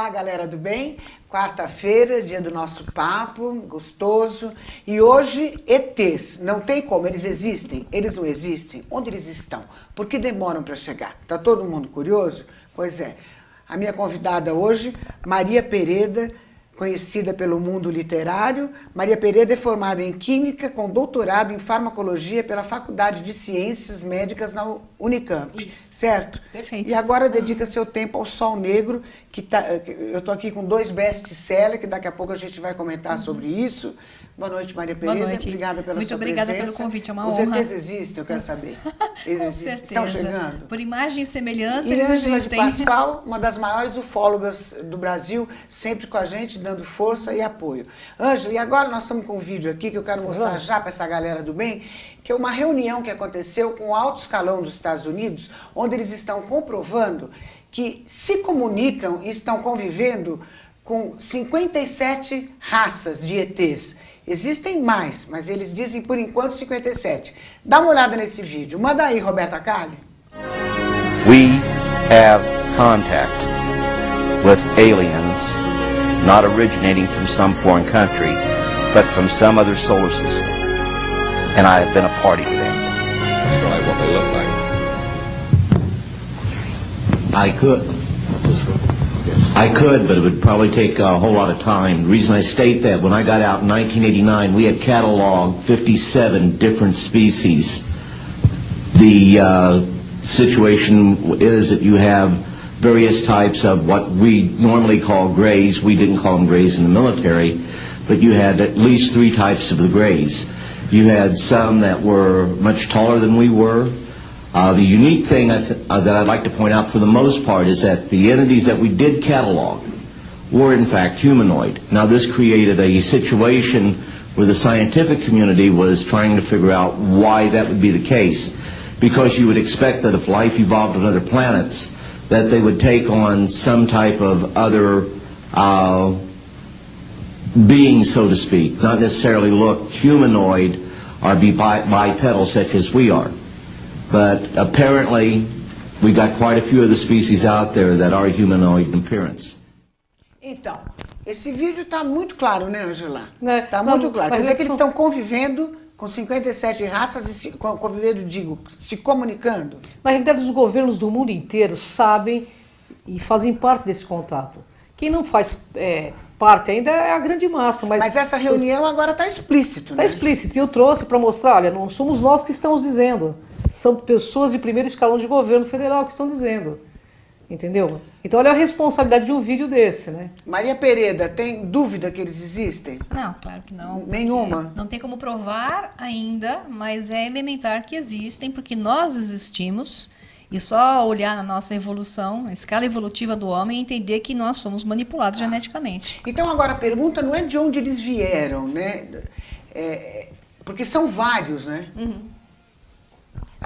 Olá, galera do bem. Quarta-feira, dia do nosso papo, gostoso. E hoje, ETs. Não tem como, eles existem? Eles não existem? Onde eles estão? Por que demoram para chegar? Tá todo mundo curioso? Pois é. A minha convidada hoje, Maria Pereda, conhecida pelo mundo literário. Maria Pereda é formada em Química, com doutorado em Farmacologia pela Faculdade de Ciências Médicas na Unicamp. Isso. Certo? Perfeito. E agora dedica seu tempo ao Sol Negro, eu estou aqui com 2 best-sellers, que daqui a pouco a gente vai comentar sobre isso. Boa noite, Maria Pereda. Boa noite. Obrigada pela Muito sua obrigada presença. pelo convite, é uma Os honra. ETs existem, eu quero saber. Eles Com existem. certeza. Estão chegando? Por imagem e semelhança, E eles Ângela de existem. Pascoal, uma das maiores ufólogas do Brasil, sempre com a gente, dando força e apoio. Ângela, e agora nós estamos com um vídeo aqui que eu quero mostrar já para essa galera do bem, que é uma reunião que aconteceu com o alto escalão dos Estados Unidos, onde eles estão comprovando que se comunicam e estão convivendo com 57 raças de ETs. Existem mais, mas eles dizem por enquanto 57. Dá uma olhada nesse vídeo. Manda aí, Roberta Calli. We have contact with aliens not originating from some foreign country, but from some other solar system. And I have been a party to them. Describe what they look like. I could, but it would probably take a whole lot of time. The reason I state that, when I got out in 1989, we had cataloged 57 different species. The situation is that you have various types of what we normally call grays. We didn't call them grays in the military, but you had at least 3 types of the grays. You had some that were much taller than we were. The unique thing that I'd like to point out for the most part is that the entities that we did catalog were in fact humanoid. Now this created a situation where the scientific community was trying to figure out why that would be the case. Because you would expect that if life evolved on other planets, that they would take on some type of other being, so to speak, not necessarily look humanoid or be bipedal such as we are. But apparently, we got quite a few of the species out there that are humanoid in appearance. Então, esse vídeo está muito claro, né, Angela? Está Não, muito claro. Quer mas dizer que eles são- estão convivendo com 57 raças e convivendo, digo, se comunicando. Na realidade, os governos do mundo inteiro sabem e fazem parte desse contato. Quem não faz parte ainda é a grande massa. Mas essa reunião agora está explícito, né? Está explícito. E eu trouxe para mostrar, olha, não somos nós que estamos dizendo. São pessoas de primeiro escalão de governo federal que estão dizendo. Entendeu? Então, olha a responsabilidade de um vídeo desse, né? Maria Pereda, tem dúvida que eles existem? Não, claro que não. Nenhuma? Não tem como provar ainda, mas é elementar que existem, porque nós existimos. E só olhar na nossa evolução, a escala evolutiva do homem, e entender que nós fomos manipulados geneticamente. Então agora a pergunta não é de onde eles vieram, né? Porque são vários, né?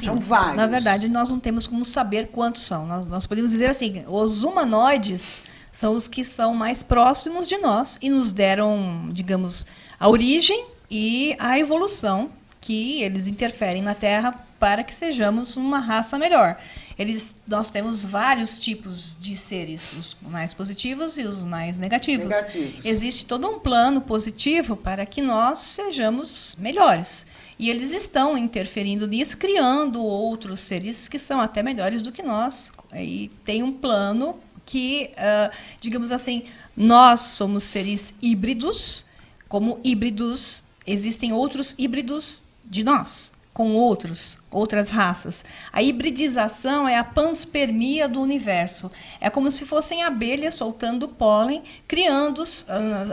São vários. Na verdade, nós não temos como saber quantos são. Nós podemos dizer assim, os humanoides são os que são mais próximos de nós e nos deram, digamos, a origem e a evolução que eles interferem na Terra para que sejamos uma raça melhor. Nós temos vários tipos de seres, os mais positivos e os mais negativos. Existe todo um plano positivo para que nós sejamos melhores. E eles estão interferindo nisso, criando outros seres que são até melhores do que nós. E tem um plano que, digamos assim, nós somos seres híbridos. Como híbridos, existem outros híbridos de nós, com outras raças. A hibridização é a panspermia do universo. É como se fossem abelhas soltando pólen, criando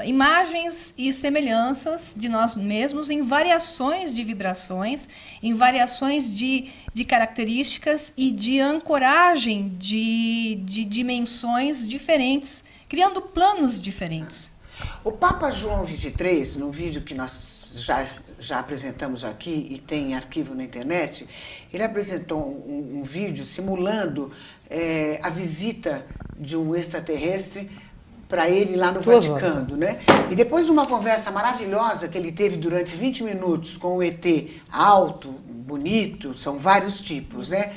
imagens e semelhanças de nós mesmos em variações de vibrações, em variações de características e de ancoragem de dimensões diferentes, criando planos diferentes. O Papa João XXIII, num vídeo que nós já apresentamos aqui e tem em arquivo na internet, ele apresentou um vídeo simulando a visita de um extraterrestre para ele lá no Vaticano, né? E depois de uma conversa maravilhosa que ele teve durante 20 minutos com o ET alto, bonito, são vários tipos, né?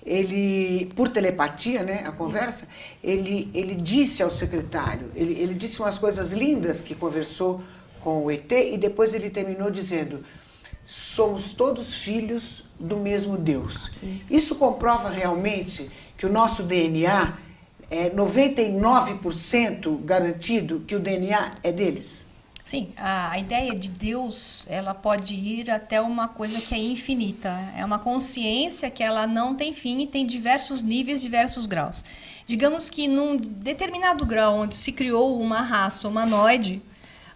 ele, por telepatia, né, a conversa, ele disse ao secretário, ele disse umas coisas lindas que conversou com o ET e depois ele terminou dizendo: somos todos filhos do mesmo Deus. Isso comprova realmente que o nosso DNA é 99% garantido que o DNA é deles? Sim, a ideia de Deus, ela pode ir até uma coisa que é infinita. É uma consciência que ela não tem fim e tem diversos níveis, diversos graus. Digamos que num determinado grau onde se criou uma raça humanoide,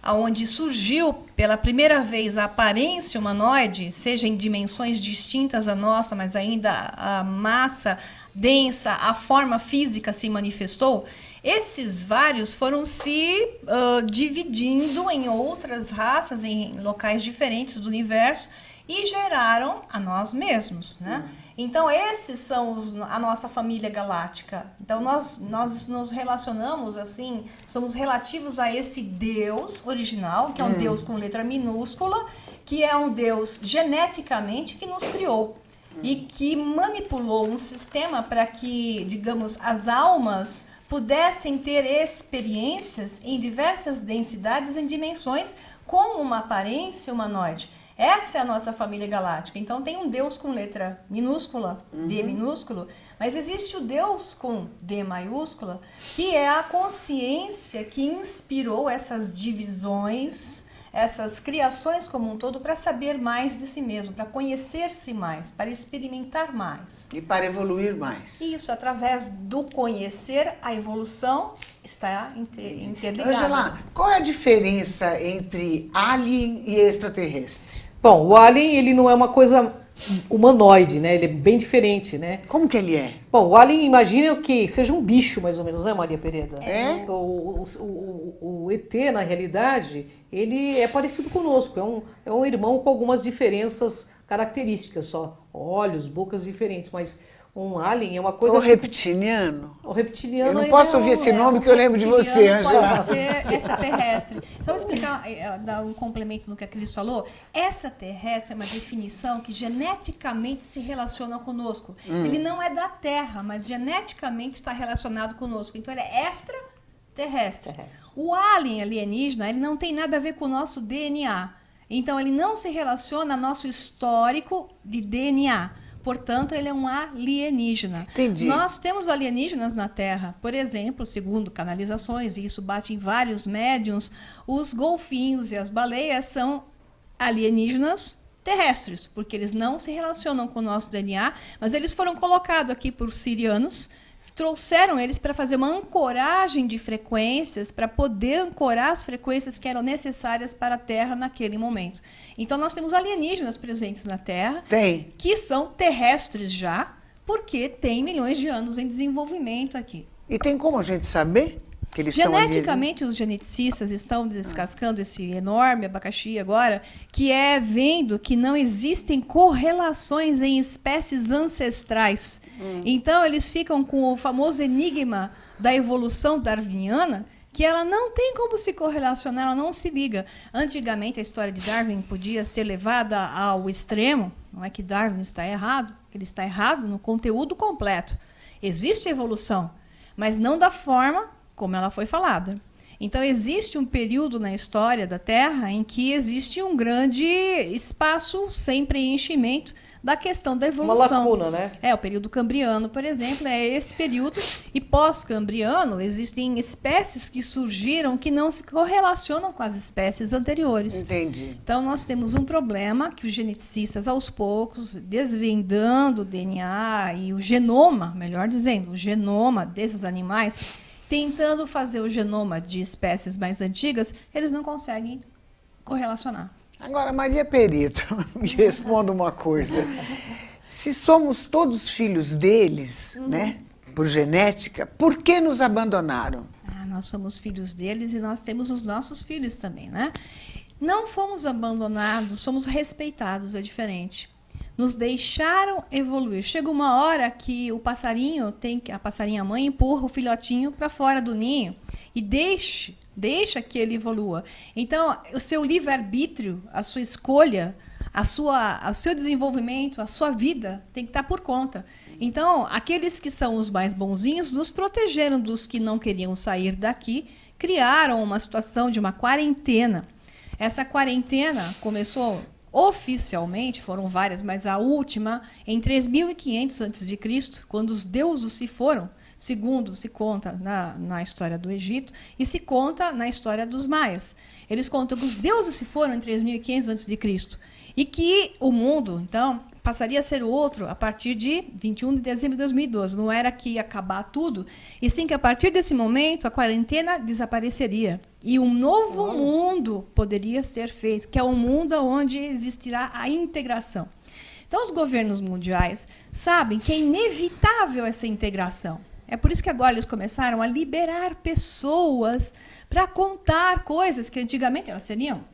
onde surgiu pela primeira vez a aparência humanoide, seja em dimensões distintas da nossa, mas ainda a massa densa, a forma física se manifestou, esses vários foram se dividindo em outras raças, em locais diferentes do universo, e geraram a nós mesmos, né? Então, esses são a nossa família galáctica. Então, nós nos relacionamos, assim, somos relativos a esse Deus original, que é um Deus com letra minúscula, que é um Deus geneticamente que nos criou e que manipulou um sistema para que, digamos, as almas pudessem ter experiências em diversas densidades, em dimensões, com uma aparência humanoide. Essa é a nossa família galáctica. Então tem um Deus com letra minúscula, D minúsculo, mas existe o Deus com D maiúscula, que é a consciência que inspirou essas divisões, essas criações como um todo, para saber mais de si mesmo, para conhecer-se mais, para experimentar mais. E para evoluir mais. Isso, através do conhecer, a evolução está interligada. Angela, qual é a diferença entre alien e extraterrestre? Bom, o alien, ele não é uma coisa humanoide, né? Ele é bem diferente, né? Como que ele é? Bom, o alien, imagina que seja um bicho, mais ou menos, né, Maria Pereda? É? O ET, na realidade, ele é parecido conosco. É um irmão com algumas diferenças características só. Olhos, bocas diferentes, mas um alien é uma coisa... O reptiliano? O reptiliano... Eu não posso ouvir esse nome que eu lembro de você, Angela. Pode ser extraterrestre. Só vou explicar, dar um complemento no que a Cris falou. Extraterrestre é uma definição que geneticamente se relaciona conosco. Ele não é da Terra, mas geneticamente está relacionado conosco. Então ele é extraterrestre. O alien alienígena, ele não tem nada a ver com o nosso DNA. Então ele não se relaciona ao nosso histórico de DNA. Portanto, ele é um alienígena. Entendi. Nós temos alienígenas na Terra. Por exemplo, segundo canalizações, e isso bate em vários médiums, os golfinhos e as baleias são alienígenas terrestres, porque eles não se relacionam com o nosso DNA, mas eles foram colocados aqui por sirianos, trouxeram eles para fazer uma ancoragem de frequências, para poder ancorar as frequências que eram necessárias para a Terra naquele momento. Então, nós temos alienígenas presentes na Terra, que são terrestres já, porque tem milhões de anos em desenvolvimento aqui. E tem como a gente saber que eles são alienígenas? Geneticamente, os geneticistas estão descascando esse enorme abacaxi agora, que é vendo que não existem correlações em espécies ancestrais. Então, eles ficam com o famoso enigma da evolução darwiniana, que ela não tem como se correlacionar, ela não se liga. Antigamente, a história de Darwin podia ser levada ao extremo. Não é que Darwin está errado, ele está errado no conteúdo completo. Existe evolução, mas não da forma como ela foi falada. Então, existe um período na história da Terra em que existe um grande espaço sem preenchimento da questão da evolução. Uma lacuna, né? O período cambriano, por exemplo, é esse período. E pós-cambriano, existem espécies que surgiram que não se correlacionam com as espécies anteriores. Entendi. Então, nós temos um problema que os geneticistas, aos poucos, desvendando o DNA e o genoma, melhor dizendo, o genoma desses animais, tentando fazer o genoma de espécies mais antigas, eles não conseguem correlacionar. Agora, Maria Perito, me responda uma coisa. Se somos todos filhos deles, né, por genética, por que nos abandonaram? Nós somos filhos deles e nós temos os nossos filhos também, né? Não fomos abandonados, fomos respeitados, é diferente. Nos deixaram evoluir. Chega uma hora que o passarinho a passarinha mãe empurra o filhotinho para fora do ninho e deixa que ele evolua. Então, o seu livre-arbítrio, a sua escolha, o seu desenvolvimento, a sua vida tem que estar por conta. Então, aqueles que são os mais bonzinhos nos protegeram dos que não queriam sair daqui, criaram uma situação de uma quarentena. Essa quarentena começou oficialmente, foram várias, mas a última em 3500 a.C., quando os deuses se foram, segundo se conta na história do Egito e se conta na história dos maias. Eles contam que os deuses se foram em 3500 a.C. e que o mundo, então, passaria a ser outro a partir de 21 de dezembro de 2012. Não era que ia acabar tudo, e sim que a partir desse momento a quarentena desapareceria. E um novo mundo poderia ser feito, que é um mundo onde existirá a integração. Então, os governos mundiais sabem que é inevitável essa integração. É por isso que agora eles começaram a liberar pessoas para contar coisas que antigamente elas seriam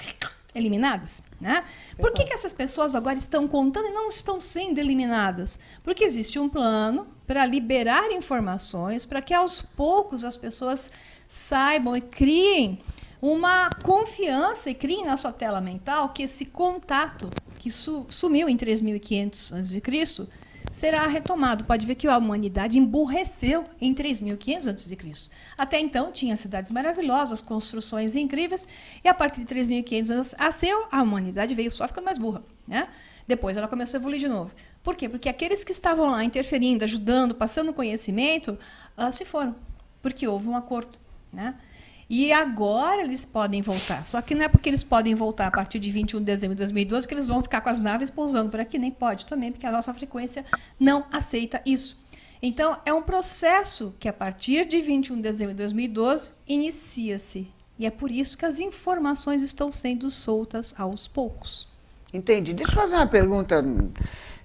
eliminadas, né? Por que essas pessoas agora estão contando e não estão sendo eliminadas? Porque existe um plano para liberar informações, para que aos poucos as pessoas saibam e criem uma confiança e criem na sua tela mental que esse contato que sumiu em 3500 a.C. será retomado. Pode ver que a humanidade emburreceu em 3500 a.C. Até então, tinha cidades maravilhosas, construções incríveis, e a partir de 3500 a.C., a humanidade veio só ficando mais burra, né? Depois ela começou a evoluir de novo. Por quê? Porque aqueles que estavam lá interferindo, ajudando, passando conhecimento, se foram, porque houve um acordo, né? E agora eles podem voltar. Só que não é porque eles podem voltar a partir de 21 de dezembro de 2012 que eles vão ficar com as naves pousando por aqui. Nem pode também, porque a nossa frequência não aceita isso. Então, é um processo que, a partir de 21 de dezembro de 2012, inicia-se. E é por isso que as informações estão sendo soltas aos poucos. Entendi. Deixa eu fazer uma pergunta,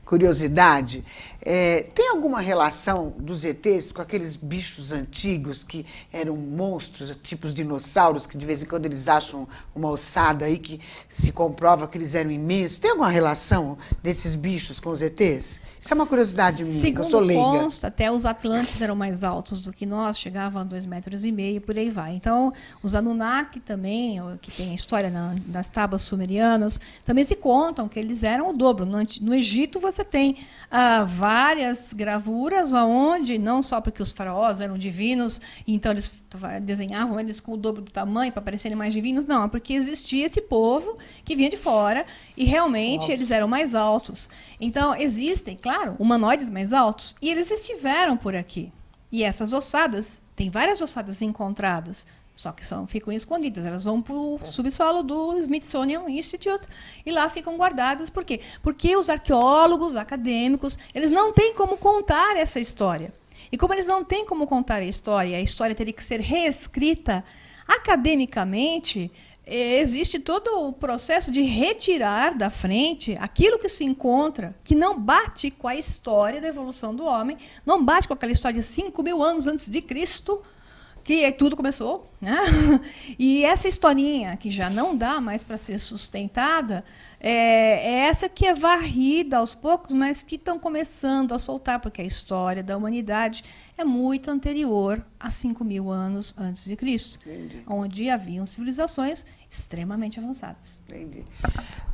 curiosidade. Tem alguma relação dos ETs com aqueles bichos antigos que eram monstros, tipos dinossauros, que de vez em quando eles acham uma ossada aí que se comprova que eles eram imensos? Tem alguma relação desses bichos com os ETs? Isso é uma curiosidade minha, que eu sou leiga. Segundo consta, até os Atlantes eram mais altos do que nós, chegavam a 2,5 metros, por aí vai. Então, os Anunnaki também, que tem a história nas tábuas sumerianas, também se contam que eles eram o dobro. No Egito, você tem várias gravuras onde, não só porque os faraós eram divinos, então eles desenhavam eles com o dobro do tamanho para parecerem mais divinos, não, é porque existia esse povo que vinha de fora e realmente eles eram mais altos. Então, existem, claro, humanoides mais altos, e eles estiveram por aqui. E essas ossadas, tem várias ossadas encontradas, só que ficam escondidas. Elas vão para o subsolo do Smithsonian Institute e lá ficam guardadas. Por quê? Porque os arqueólogos, acadêmicos, eles não têm como contar essa história. E como eles não têm como contar a história teria que ser reescrita academicamente, existe todo o processo de retirar da frente aquilo que se encontra, que não bate com a história da evolução do homem, não bate com aquela história de 5.000 anos antes de Cristo, que tudo começou, né? E essa historinha, que já não dá mais para ser sustentada, é essa que é varrida aos poucos, mas que estão começando a soltar, porque a história da humanidade é muito anterior a 5.000 anos antes de Cristo, onde haviam civilizações extremamente avançadas. Entendi.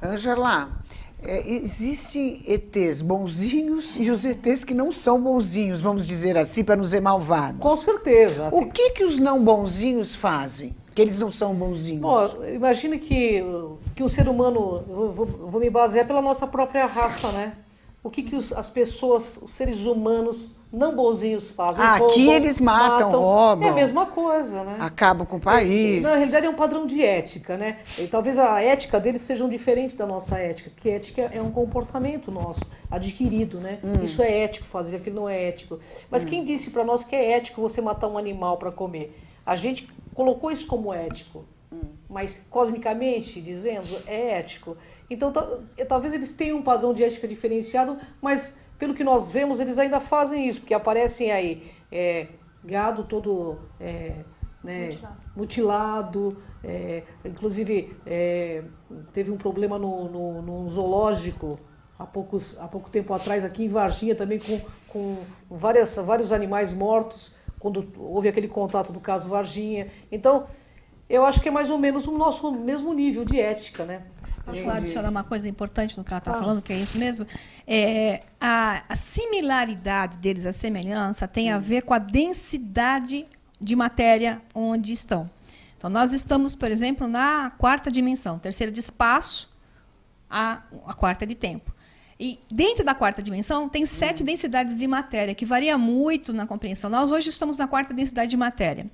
Ângela, existem ETs bonzinhos e os ETs que não são bonzinhos, vamos dizer assim, para não dizer malvados. Com certeza. O que os não bonzinhos fazem? Que eles não são bonzinhos? Bom, imagine que o ser humano, vou me basear pela nossa própria raça, né? O que as pessoas, os seres humanos não bonzinhos fazem? Aqui eles matam, roubam. É a mesma coisa, né? Acabam com o país. Na realidade é um padrão de ética, né? E talvez a ética deles seja diferente da nossa ética, porque ética é um comportamento nosso, adquirido, né? Isso é ético fazer, aquilo não é ético. Mas quem disse para nós que é ético você matar um animal para comer? A gente colocou isso como ético, mas cosmicamente dizendo, é ético. Então talvez eles tenham um padrão de ética diferenciado, mas pelo que nós vemos, eles ainda fazem isso, porque aparecem aí gado todo mutilado, inclusive teve um problema num zoológico há pouco tempo atrás, aqui em Varginha, também com vários animais mortos, quando houve aquele contato do caso Varginha. Então, eu acho que é mais ou menos o nosso mesmo nível de ética, né? Posso adicionar uma coisa importante no que ela está falando, que é isso mesmo? A similaridade deles, a semelhança, tem a ver com a densidade de matéria onde estão. Então, nós estamos, por exemplo, na quarta dimensão, terceira de espaço, a quarta de tempo. E dentro da quarta dimensão tem 7 densidades de matéria, que varia muito na compreensão. Nós hoje estamos na quarta densidade de matéria.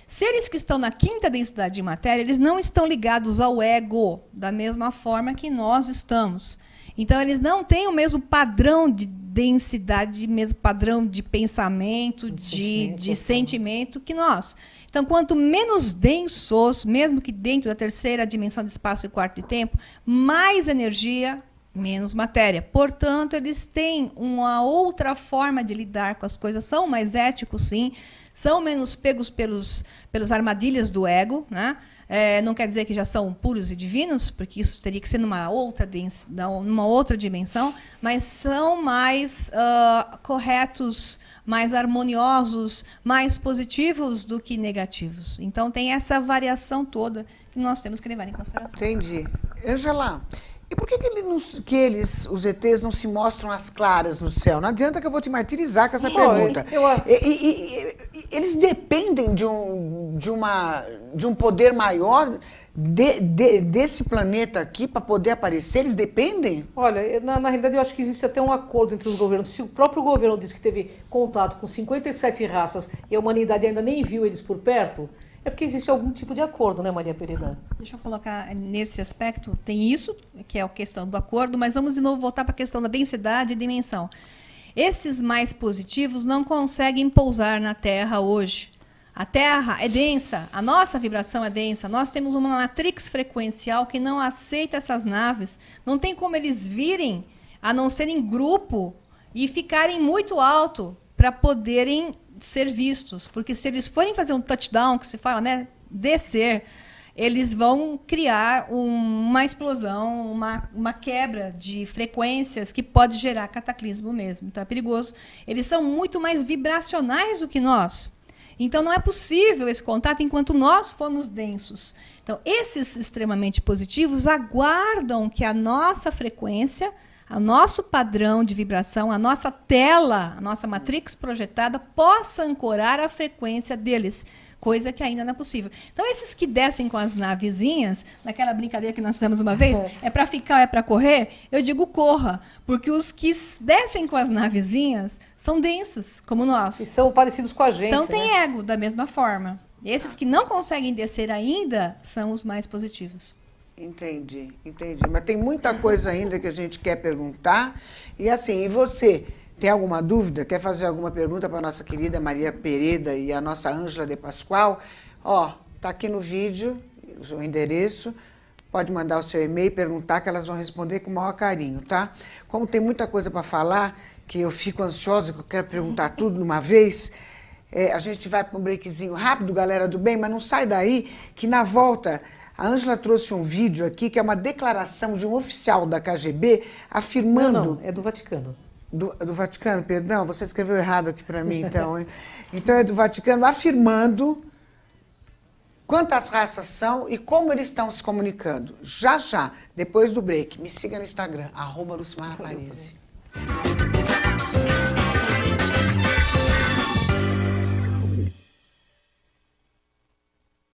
Seres que estão na quinta densidade de matéria, eles não estão ligados ao ego da mesma forma que nós estamos. Então, eles não têm o mesmo padrão de densidade, mesmo padrão de pensamento, de sentimento que nós. Então, quanto menos densos, mesmo que dentro da terceira dimensão de espaço e quarto de tempo, mais energia, menos matéria. Portanto, eles têm uma outra forma de lidar com as coisas, são mais éticos, sim, são menos pegos pelas armadilhas do ego, né? Não quer dizer que já são puros e divinos, porque isso teria que ser numa outra dimensão, mas são mais corretos, mais harmoniosos, mais positivos do que negativos. Então, tem essa variação toda que nós temos que levar em consideração. Entendi. Angela, e por que eles, os ETs, não se mostram às claras no céu? Não adianta que eu vou te martirizar com essa pergunta. Eles dependem de um poder maior desse planeta aqui para poder aparecer? Eles dependem? Olha, na realidade eu acho que existe até um acordo entre os governos. Se o próprio governo diz que teve contato com 57 raças e a humanidade ainda nem viu eles por perto, é porque existe algum tipo de acordo, né, Maria Pereira? Deixa eu colocar nesse aspecto, tem isso, que é a questão do acordo, mas vamos de novo voltar para a questão da densidade e dimensão. Esses mais positivos não conseguem pousar na Terra hoje. A Terra é densa, a nossa vibração é densa, nós temos uma matrix frequencial que não aceita essas naves, não tem como eles virem, a não ser em grupo, e ficarem muito alto para poderem ser vistos, porque se eles forem fazer um touchdown, que se fala, né, descer, eles vão criar uma explosão, uma quebra de frequências que pode gerar cataclismo mesmo. Então é perigoso. Eles são muito mais vibracionais do que nós. Então não é possível esse contato enquanto nós formos densos. Então esses extremamente positivos aguardam que a nossa frequência, o nosso padrão de vibração, a nossa tela, a nossa matrix projetada possa ancorar a frequência deles, coisa que ainda não é possível. Então, esses que descem com as navezinhas, naquela brincadeira que nós fizemos uma vez, é para ficar ou é para correr? Eu digo corra, porque os que descem com as navezinhas são densos, como nós. E são parecidos com a gente. Então, tem ego da mesma forma. Esses que não conseguem descer ainda são os mais positivos. Entendi. Mas tem muita coisa ainda que a gente quer perguntar. E assim, e você, tem alguma dúvida? Quer fazer alguma pergunta para a nossa querida Maria Pereda e a nossa Ângela de Pascoal? Ó, tá aqui no vídeo o endereço. Pode mandar o seu e-mail e perguntar que elas vão responder com o maior carinho, tá? Como tem muita coisa para falar, que eu fico ansiosa, que eu quero perguntar tudo de uma vez, a gente vai para um breakzinho rápido, galera do bem, mas não sai daí, que na volta... A Ângela trouxe um vídeo aqui que é uma declaração de um oficial da KGB afirmando... Não, é do Vaticano. Do Vaticano, perdão, você escreveu errado aqui para mim, então. Hein? Então é do Vaticano afirmando quantas raças são e como eles estão se comunicando. Já, depois do break. Me siga no Instagram, @LucimarAparisi.